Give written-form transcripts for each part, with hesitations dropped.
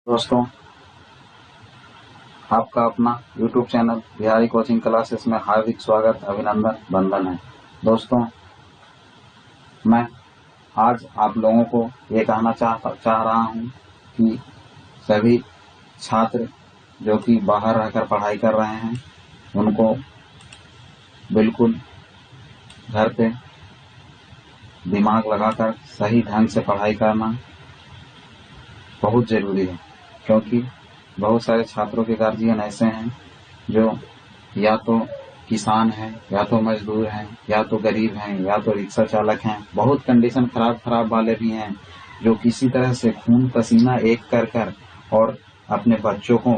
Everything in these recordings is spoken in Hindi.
दोस्तों, आपका अपना YouTube channel Bihari coaching classes में हार्दिक स्वागत, अभिनंदन, वंदन है। दोस्तों, मैं आज आप लोगों को ये कहना चाह रहा हूँ कि सभी छात्र जो कि बाहर रहकर पढ़ाई कर रहे हैं, उनको बिल्कुल घर पे दिमाग लगाकर सही ढंग से पढ़ाई करना बहुत ज़रूरी है, क्योंकि बहुत सारे छात्रों के गार्जियन ऐसे हैं जो या तो किसान हैं, या तो मजदूर हैं, या तो गरीब हैं, या तो रिक्शा चालक हैं। बहुत कंडीशन खराब वाले भी हैं जो किसी तरह से खून पसीना एक कर और अपने बच्चों को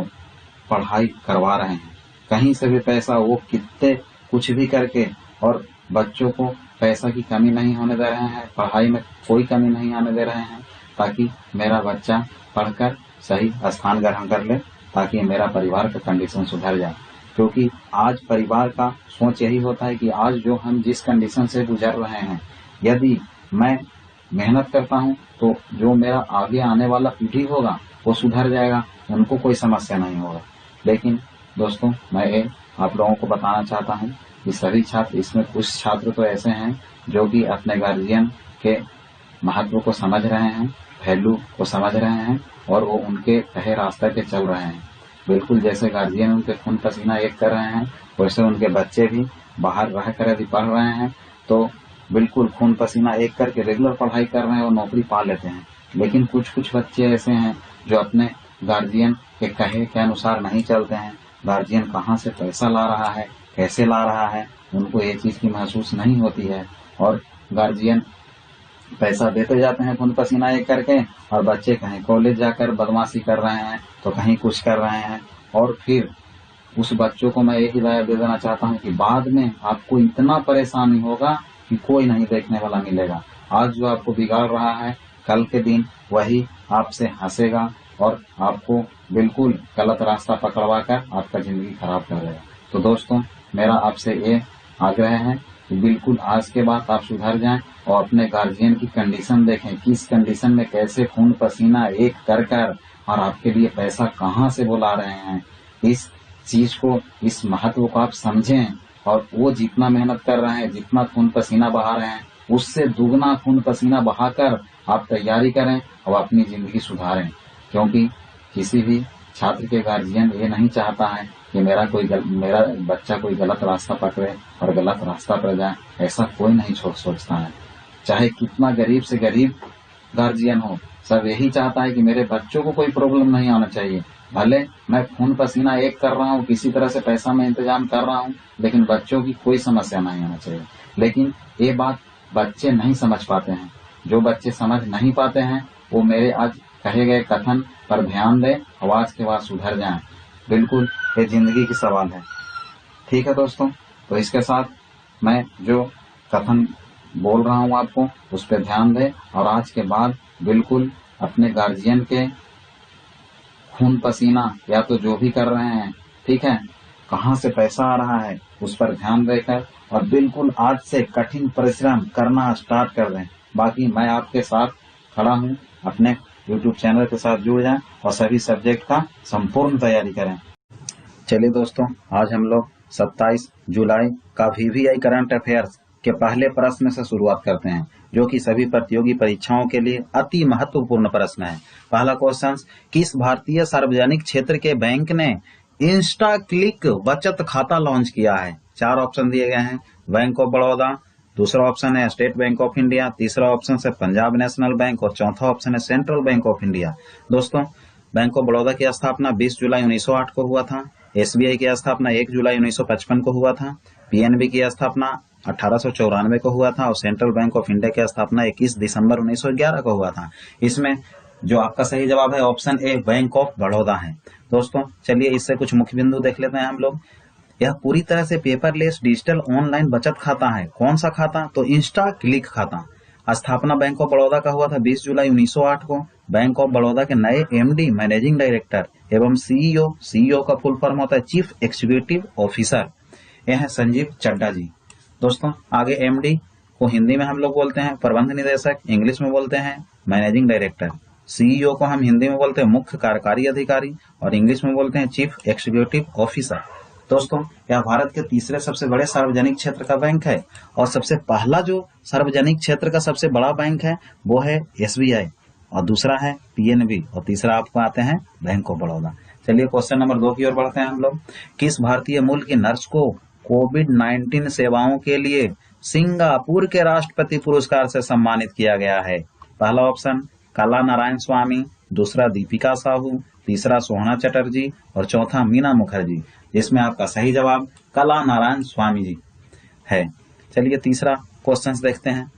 पढ़ाई करवा रहे हैं। कहीं से भी पैसा वो कितने कुछ भी करके और बच्चों को पैसा की कमी नहीं होने दे रहे हैं, पढ़ाई में कोई कमी नहीं आने दे रहे हैं, ताकि मेरा बच्चा पढ़कर सही स्थान ग्रहण कर ले, ताकि मेरा परिवार का कंडीशन सुधर जाए। क्योंकि आज परिवार का सोच यही होता है कि आज जो हम जिस कंडीशन से गुजर रहे हैं, यदि मैं मेहनत करता हूं तो जो मेरा आगे आने वाला पीढ़ी होगा वो सुधर जाएगा, उनको कोई समस्या नहीं होगा। लेकिन दोस्तों, मैं आप लोगों को बताना चाहता हूं कि सभी छात्र, इसमें कुछ छात्र तो ऐसे हैं जो कि अपने गार्जियन के महत्व को समझ रहे हैं, वैल्यू को समझ रहे हैं और वो उनके कहे रास्ते पे चल रहे हैं। बिल्कुल जैसे गार्जियन उनके खून पसीना एक कर रहे हैं, वैसे उनके बच्चे भी बाहर रह कर यदि पढ़ रहे हैं तो बिल्कुल खून पसीना एक करके रेगुलर पढ़ाई कर रहे हैं और नौकरी पा लेते हैं। लेकिन कुछ बच्चे ऐसे हैं जो अपने गार्जियन के कहे के अनुसार नहीं चलते हैं। गार्जियन कहाँ से पैसा ला रहा है, कैसे ला रहा है, उनको ये चीज की महसूस नहीं होती है और गार्जियन पैसा देते जाते हैं खून पसीना एक करके, और बच्चे कहीं कॉलेज जाकर बदमाशी कर रहे हैं तो कहीं कुछ कर रहे हैं। और फिर उस बच्चों को मैं एक हिदायत दे देना चाहता हूँ कि बाद में आपको इतना परेशानी होगा कि कोई नहीं देखने वाला मिलेगा। आज जो आपको बिगाड़ रहा है, कल के दिन वही आपसे हंसेगा और आपको बिल्कुल गलत रास्ता पकड़वा कर आपका जिंदगी खराब कर देगा। तो दोस्तों, मेरा आपसे ये आग्रह है कि बिल्कुल आज के बाद आप सुधर जाएं और अपने गार्जियन की कंडीशन देखें, किस कंडीशन में कैसे खून पसीना एक कर और आपके लिए पैसा कहाँ से बुला रहे हैं। इस चीज को, इस महत्व को आप समझें और वो जितना मेहनत कर रहे हैं, जितना खून पसीना बहा रहे हैं, उससे दुगना खून पसीना बहाकर आप तैयारी करें और अपनी जिंदगी सुधारें। क्योंकि किसी भी छात्र के गार्जियन ये नहीं चाहता है कि मेरा बच्चा कोई गलत रास्ता पकड़े और गलत रास्ता पर जाए। ऐसा कोई नहीं सोचता है। चाहे कितना गरीब से गरीब गार्जियन हो, सब यही चाहता है कि मेरे बच्चों को कोई प्रॉब्लम नहीं आना चाहिए। भले मैं खून पसीना एक कर रहा हूँ, किसी तरह से पैसा मैं इंतजाम कर रहा हूँ, लेकिन बच्चों की कोई समस्या नहीं आना चाहिए। लेकिन ये बात बच्चे नहीं समझ पाते हैं। जो बच्चे समझ नहीं पाते हैं वो मेरे आज कहे गए कथन पर ध्यान दें और आज के बाद सुधर जाएं। बिल्कुल ये जिंदगी की सवाल है। ठीक है दोस्तों, तो इसके साथ मैं जो कथन बोल रहा हूँ आपको उस पर ध्यान दें और आज के बाद बिल्कुल अपने गार्जियन के खून पसीना या तो जो भी कर रहे हैं, ठीक है, कहाँ से पैसा आ रहा है उस पर ध्यान देकर और बिल्कुल आज से कठिन परिश्रम करना स्टार्ट कर दें। बाकी मैं आपके साथ खड़ा हूँ। अपने YouTube चैनल के साथ जुड़ जाएं और सभी सब्जेक्ट का संपूर्ण तैयारी करें। चलिए दोस्तों, आज हम लोग 27 जुलाई का VVI करंट अफेयर्स के पहले प्रश्न से शुरुआत करते हैं, जो कि सभी प्रतियोगी परीक्षाओं के लिए अति महत्वपूर्ण प्रश्न है। पहला क्वेश्चन, किस भारतीय सार्वजनिक क्षेत्र के बैंक ने इंस्टा क्लिक बचत खाता लॉन्च किया है? 4 ऑप्शन दिए गए हैं। बैंक ऑफ बड़ौदा, दूसरा ऑप्शन है स्टेट बैंक ऑफ इंडिया, तीसरा ऑप्शन है पंजाब नेशनल बैंक और चौथा ऑप्शन है सेंट्रल बैंक ऑफ इंडिया। दोस्तों, बैंक ऑफ बड़ौदा की स्थापना 20 जुलाई 1908 को हुआ था। SBI की स्थापना 1 जुलाई 1955 को हुआ था। PNB की स्थापना 1894 को हुआ था और सेंट्रल बैंक ऑफ इंडिया की स्थापना 21 दिसंबर 1911 को हुआ था। इसमें जो आपका सही जवाब है option A, bank of Baroda है। दोस्तों, चलिए इससे कुछ मुख्य बिंदु देख लेते हैं हम लोग। यह पूरी तरह से पेपरलेस डिजिटल ऑनलाइन बचत खाता है। कौन सा खाता? तो इंस्टा क्लिक खाता। स्थापना बैंक ऑफ बड़ौदा का हुआ था 20 जुलाई 1908 को। बैंक ऑफ बड़ौदा के नए MD मैनेजिंग डायरेक्टर एवं CEO का फुल फॉर्म होता है चीफ एग्जीक्यूटिव ऑफिसर, यह है संजीव चड्डा जी। दोस्तों, आगे MD को हिंदी में हम लोग बोलते हैं प्रबंध निदेशक, इंग्लिश में बोलते हैं मैनेजिंग डायरेक्टर। सीईओ को हम हिंदी में बोलते हैं मुख्य कार्यकारी अधिकारी और इंग्लिश में बोलते हैं चीफ एग्जीक्यूटिव ऑफिसर। दोस्तों, यह भारत के तीसरे सबसे बड़े सार्वजनिक क्षेत्र का बैंक है और सबसे पहला जो सार्वजनिक क्षेत्र का सबसे बड़ा बैंक है वो है एसबीआई और दूसरा है पीएनबी और तीसरा आपको आते हैं बैंक ऑफ बड़ौदा। चलिए क्वेश्चन नंबर 2 की ओर बढ़ते हैं हम लोग। किस भारतीय मूल की नर्स को कोविड-19 सेवाओं के लिए सिंगापुर के राष्ट्रपति पुरस्कार से सम्मानित किया गया है? पहला ऑप्शन कला नारायण स्वामी, दूसरा दीपिका साहू, तीसरा सोहना चटर्जी और चौथा मीना मुखर्जी। इसमें आपका सही जवाब कला नारायण स्वामी जी है। चलिए तीसरा क्वेश्चन देखते हैं।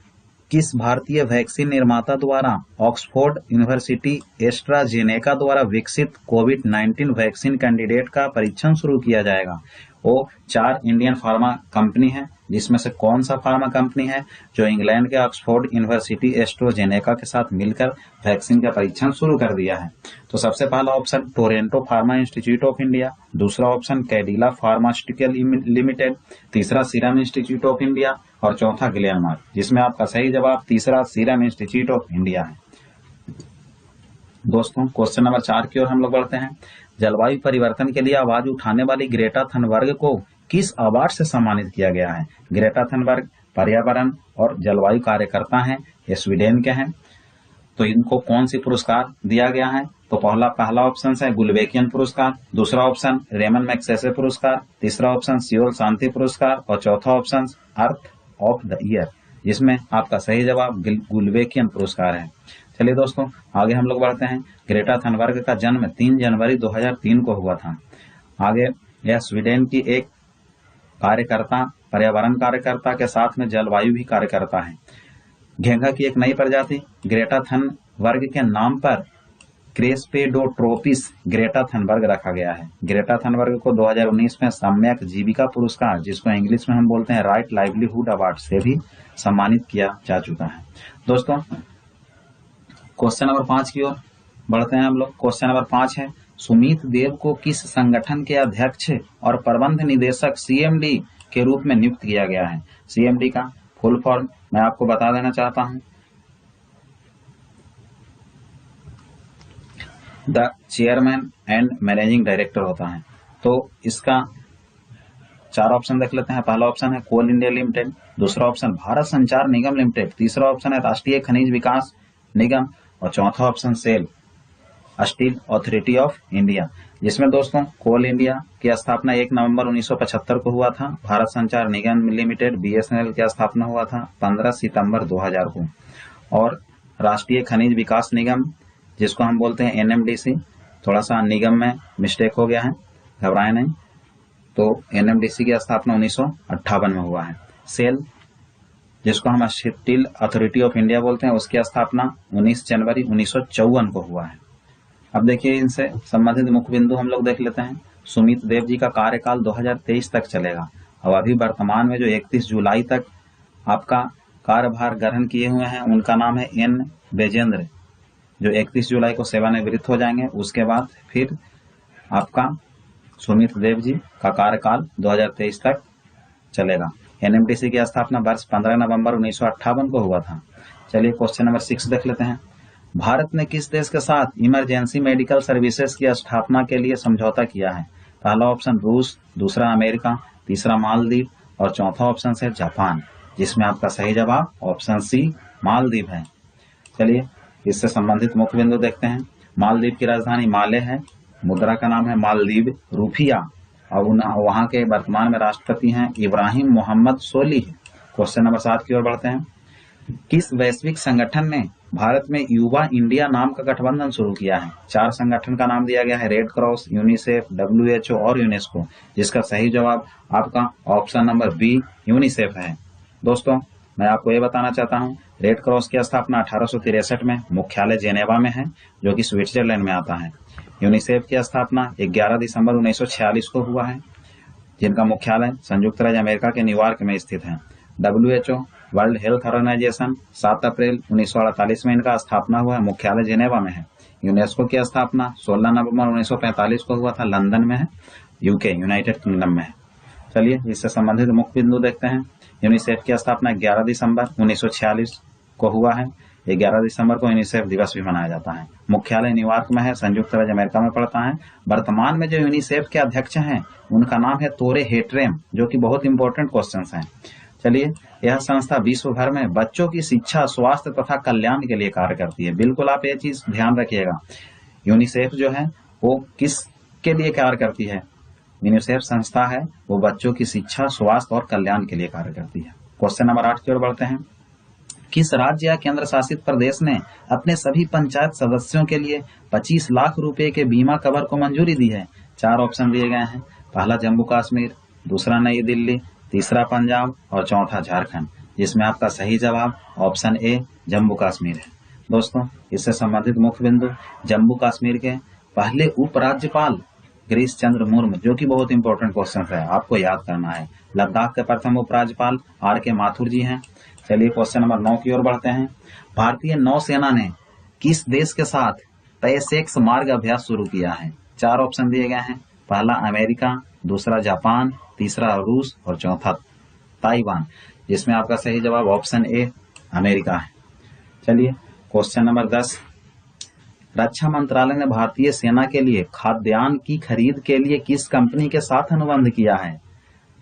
किस भारतीय वैक्सीन निर्माता द्वारा ऑक्सफोर्ड यूनिवर्सिटी एस्ट्राजेनेका द्वारा विकसित कोविड-19 वैक्सीन कैंडिडेट का परीक्षण शुरू किया जाएगा? वो 4 इंडियन फार्मा कंपनी है, जिसमें से कौन सा फार्मा कंपनी है जो इंग्लैंड के ऑक्सफोर्ड यूनिवर्सिटी एस्ट्राजेनेका के साथ मिलकर वैक्सीन का परीक्षण शुरू कर दिया है? तो सबसे पहला option Toronto pharma institute of India, दूसरा ऑप्शन कैडिला फार्मास्यूटिकल लिमिटेड, तीसरा सीरम इंस्टीट्यूट ऑफ इंडिया और चौथा ग्लेनमार्क, जिसमें आपका सही जवाब तीसरा सीरम इंस्टीट्यूट ऑफ इंडिया है। दोस्तों क्वेश्चन नंबर 4 की ओर हम लोग बढ़ते हैं। जलवायु परिवर्तन के लिए आवाज उठाने वाली ग्रेटा थनबर्ग को किस अवार्ड से सम्मानित किया गया है? ग्रेटा थनबर्ग पर्यावरण और जलवायु कार्यकर्ता हैं, ये स्वीडन के हैं। तो इनको कौन सी पुरस्कार दिया गया है? तो पहला ऑप्शन है गुलबेकियन पुरस्कार, दूसरा ऑप्शन रेमन मैग्सेसे पुरस्कार, तीसरा ऑप्शन सियोल शांति पुरस्कार और चौथा option earth of the year, जिसमें आपका सही जवाब गुलबेकियन पुरस्कार है। चलिए दोस्तों आगे हम लोग बढ़ते हैं। ग्रेटा थनबर्ग का जन्म 3 जनवरी 2003 को हुआ था। आगे यह स्वीडन की एक कार्यकर्ता, पर्यावरण कार्यकर्ता के साथ में जलवायु भी कार्यकर्ता है। घेंघा की एक नई प्रजाति ग्रेटा थनबर्ग के नाम पर क्रेस्पेडोट्रोपिस ग्रेटा थनबर्ग रखा गया है। ग्रेटा थनबर्ग को 2019 में सम्यक जीविका पुरस्कार, जिसको इंग्लिश में हम बोलते हैं राइट लाइवलीहुड अवार्ड, से भी सम्मानित किया जा चुका है। दोस्तों क्वेश्चन नंबर 5 की ओर बढ़ते हैं हम लोग। क्वेश्चन नंबर 5 है, सुमित देव को किस संगठन के अध्यक्ष और प्रबंध निदेशक सीएमडी के रूप में नियुक्त किया गया है? सीएमडी का फुल फॉर्म मैं आपको बता देना चाहता हूं। The chairman and managing director होता है। तो इसका 4 ऑप्शन देख लेते हैं। पहला ऑप्शन है कोल इंडिया लिमिटेड, दूसरा ऑप्शन भारत संचार निगम लिमिटेड, तीसरा ऑप्शन है राष्ट्रीय खनिज विकास निगम और चौथा option sell steel authority of India, जिसमें दोस्तों कोल इंडिया की स्थापना 1 नवंबर 1975 को हुआ था। भारत संचार निगम लिमिटेड बीएसएनएल की स्थापना हुआ था 15 सितंबर 2000 को। और राष्ट्रीय खनिज विकास निगम, जिसको हम बोलते हैं एनएमडीसी, थोड़ा सा निगम में मिस्टेक हो गया है, घबराए नहीं, तो एनएमडीसी की स्थापना 1958 में हुआ है। सेल, जिसको हम स्टील अथॉरिटी ऑफ इंडिया बोलते हैं, उसकी स्थापना 19 जनवरी 1954 को हुआ है। अब देखिए इनसे संबंधित मुख्य बिंदु हम लोग देख लेते हैं। सुमित देव जी का कार्यकाल 2023 तक चलेगा और अभी वर्तमान में जो 31 जुलाई तक आपका कार्यभार ग्रहण किए हुए हैं उनका नाम है एन बेजेंद्र, जो 31 जुलाई को सेवानिवृत्त हो जाएंगे। उसके बाद फिर आपका सुमित देव जी का कार्यकाल 2023 तक चलेगा। एनएमडीसी की स्थापना वर्ष 15 नवंबर 1958 को हुआ था। चलिए क्वेश्चन नंबर 6 देख लेते हैं। भारत ने किस देश के साथ इमरजेंसी मेडिकल सर्विसेज की स्थापना के लिए समझौता किया है? पहला ऑप्शन रूस, दूसरा अमेरिका, तीसरा मालदीव और चौथा ऑप्शन है जापान, जिसमें आपका सही जवाब ऑप्शन सी मालदीव है। चलिए इससे संबंधित मुख्य बिंदु देखते हैं। मालदीव की राजधानी माले है, मुद्रा का नाम है मालदीव रुपया और वहां के वर्तमान में राष्ट्रपति हैं इब्राहिम मोहम्मद सोलिह। क्वेश्चन नंबर 7 की ओर बढ़ते हैं। किस वैश्विक संगठन ने भारत में युवा इंडिया नाम का गठबंधन शुरू किया है? 4 संगठन का नाम दिया गया है, रेड क्रॉस, यूनिसेफ, WHO और यूनेस्को, जिसका सही जवाब आपका ऑप्शन नंबर बी यूनिसेफ है। दोस्तों मैं आपको ये बताना चाहता हूँ, रेड क्रॉस की स्थापना 1863 में मुख्यालय जेनेवा में है, जो कि स्विट्जरलैंड में आता है। यूनिसेफ की स्थापना 11 दिसंबर 1946 को हुआ है, जिनका मुख्यालय संयुक्त राज्य अमेरिका के न्यूयॉर्क में स्थित है। WHO वर्ल्ड हेल्थ ऑर्गेनाइजेशन 7 अप्रैल 1948 में इनका स्थापना हुआ है, मुख्यालय जेनेवा में है। यूनेस्को की स्थापना 16 नवंबर 1945 को हुआ था, लंदन में है, यूके यूनाइटेड किंगडम में है। चलिए इससे संबंधित मुख्य बिंदु देखते हैं। यूनिसेफ की स्थापना 11 दिसंबर 1946 को हुआ है। 11 दिसंबर को यूनिसेफ दिवस भी मनाया जाता है। मुख्यालय न्यूयॉर्क में है, संयुक्त राज्य अमेरिका में पड़ता है। वर्तमान में जो यूनिसेफ के अध्यक्ष हैं उनका नाम है तोरे हेट्रेम, जो कि बहुत इंपॉर्टेंट क्वेश्चन है। चलिए, यह संस्था विश्व भर में बच्चों की शिक्षा, स्वास्थ्य तथा कल्याण के लिए कार्य करती है। बिल्कुल आप ये चीज ध्यान रखिएगा, यूनिसेफ जो है वो किसके लिए कार्य करती है? यूनिसेफ संस्था है वो बच्चों की शिक्षा, स्वास्थ्य और कल्याण के लिए कार्य करती है। क्वेश्चन नंबर 8 की ओर बढ़ते हैं। किस राज्य या केंद्र शासित प्रदेश ने अपने सभी पंचायत सदस्यों के लिए 25 लाख रुपए के बीमा कवर को मंजूरी दी है? 4 ऑप्शन दिए गए हैं। पहला जम्मू कश्मीर, दूसरा नई दिल्ली, तीसरा पंजाब और चौथा झारखंड, जिसमें आपका सही जवाब ऑप्शन ए जम्मू कश्मीर है। दोस्तों, इससे संबंधित मुख्य बिंदु, जम्मू कश्मीर के पहले उपराज्यपाल गिरीश चंद्र मुर्मू, जो कि बहुत इंपॉर्टेंट क्वेश्चन है, आपको याद करना है। लद्दाख के प्रथम उपराज्यपाल R.K. माथुर जी हैं। चलिए क्वेश्चन नंबर 9 की ओर बढ़ते हैं। भारतीय नौसेना ने किस देश के साथ तय सेक्स मार्ग अभ्यास शुरू किया है? 4 ऑप्शन दिए गए हैं। पहला अमेरिका, दूसरा जापान, तीसरा रूस और चौथा ताइवान, जिसमें आपका सही जवाब ऑप्शन ए अमेरिका है। चलिए क्वेश्चन नंबर 10। रक्षा मंत्रालय ने भारतीय सेना के लिए खाद्यान्न की खरीद के लिए किस कंपनी के साथ अनुबंध किया है?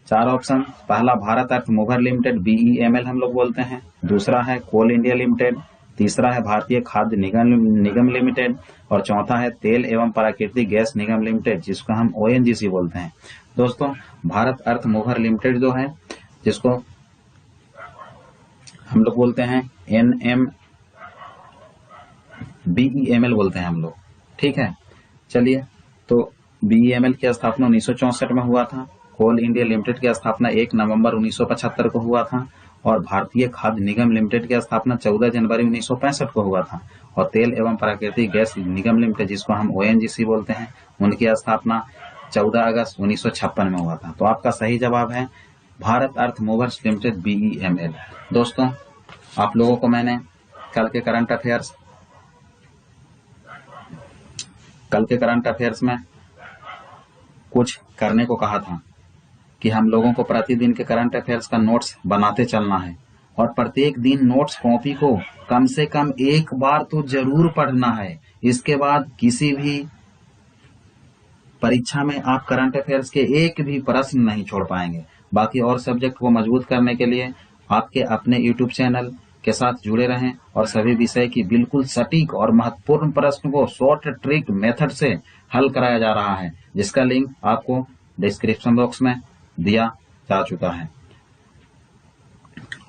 4 ऑप्शन। पहला भारत अर्थ मोवर लिमिटेड, BEML हम लोग बोलते हैं। दूसरा है कोल इंडिया लिमिटेड। तीसरा है भारतीय खाद्य निगम लिमिटेड और चौथा है तेल एवं प्राकृतिक गैस निगम लिमिटेड, जिसको हम ONGC बोलते हैं। दोस्तों, भारत अर्थ मोवर लिमिटेड जो है, जिसको हम लोग बोलते हैं BEML बोलते हैं हम लोग, ठीक है। चलिए, तो BEML की स्थापना 1964 में हुआ था। कोल इंडिया लिमिटेड की स्थापना 1 नवंबर 1975 को हुआ था और भारतीय खाद्य निगम लिमिटेड की स्थापना 14 जनवरी 1965 को हुआ था। और तेल एवं प्राकृतिक गैस निगम लिमिटेड, जिसको हम ONGC बोलते हैं, उनकी स्थापना 14 अगस्त 1956 में हुआ था। तो आपका सही जवाब है भारत अर्थ मूवर्स लिमिटेड, BEML। दोस्तों, आप लोगों को मैंने कल के करंट अफेयर्स में कुछ करने को कहा था कि हम लोगों को प्रतिदिन के करंट अफेयर्स का नोट्स बनाते चलना है और प्रत्येक दिन नोट्स कॉपी को कम से कम एक बार तो जरूर पढ़ना है। इसके बाद किसी भी परीक्षा में आप करंट अफेयर्स के एक भी प्रश्न नहीं छोड़ पाएंगे। बाकी और सब्जेक्ट को मजबूत करने के लिए आपके अपने यूट्यूब चैनल के साथ जुड़े रहें और सभी विषय की बिल्कुल सटीक और महत्वपूर्ण प्रश्न को शॉर्ट ट्रिक मेथड से हल कराया जा रहा है, जिसका लिंक आपको डिस्क्रिप्शन बॉक्स में दिया जा चुका है।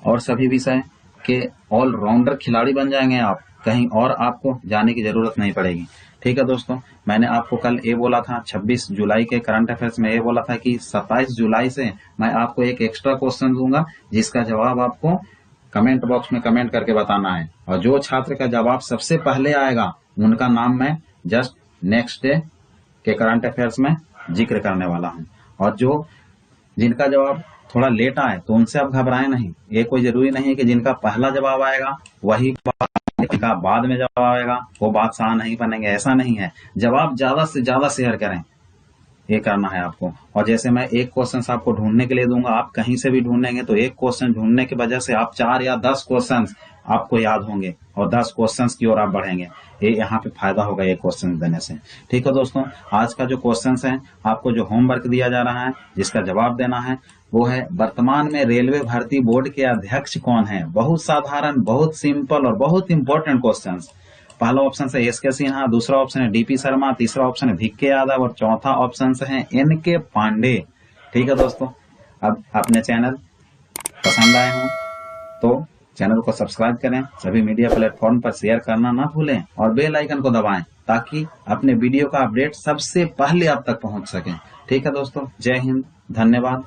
और सभी विषय के ऑलराउंडर खिलाड़ी बन जाएंगे आप, कहीं और आपको जाने की जरूरत नहीं पड़ेगी। ठीक है दोस्तों, मैंने आपको कल ये बोला था, 26 जुलाई के करंट अफेयर्स में ये बोला था कि 27 जुलाई से मैं आपको एक एक्स्ट्रा क्वेश्चन दूंगा, जिसका जवाब आपको कमेंट बॉक्स में कमेंट करके बताना है। और जो छात्र का जवाब सबसे पहले आएगा उनका नाम मैं जस्ट नेक्स्ट डे के करंट अफेयर्स में जिक्र करने वाला हूं। और जिनका जवाब थोड़ा लेट आए तो उनसे आप घबराएं नहीं। ये कोई जरूरी नहीं है कि जिनका पहला जवाब आएगा वही का बाद में जवाब आएगा वो बादशाह नहीं बनेंगे, ऐसा नहीं है। जवाब ज्यादा से ज्यादा शेयर करें, ये करना है आपको। और जैसे मैं एक क्वेश्चन आपको ढूंढने के लिए दूंगा, आप कहीं से भी ढूंढेंगे तो एक क्वेश्चन ढूंढने की वजह से आप 4 या 10 क्वेश्चन आपको याद होंगे और 10 क्वेश्चन की ओर आप बढ़ेंगे। ये यहाँ पे फायदा होगा एक क्वेश्चन देने से। ठीक है दोस्तों, आज का जो क्वेश्चन है, आपको जो होमवर्क दिया जा रहा है, जिसका जवाब देना है, वो है वर्तमान में रेलवे भर्ती बोर्ड के अध्यक्ष कौन है? बहुत साधारण, बहुत सिंपल और बहुत इंपॉर्टेंट क्वेश्चन। पहला ऑप्शन है SK सिन्हा, दूसरा ऑप्शन है DP शर्मा, तीसरा ऑप्शन है VK यादव और चौथा ऑप्शन है NK पांडे। ठीक है दोस्तों, अब अपने चैनल पसंद आए हो तो चैनल को सब्सक्राइब करें, सभी मीडिया प्लेटफॉर्म पर शेयर करना ना भूलें और बेल आइकन को दबाएं ताकि अपने वीडियो का अपडेट सबसे पहले आप तक पहुंच सके। ठीक है दोस्तों, जय हिंद, धन्यवाद।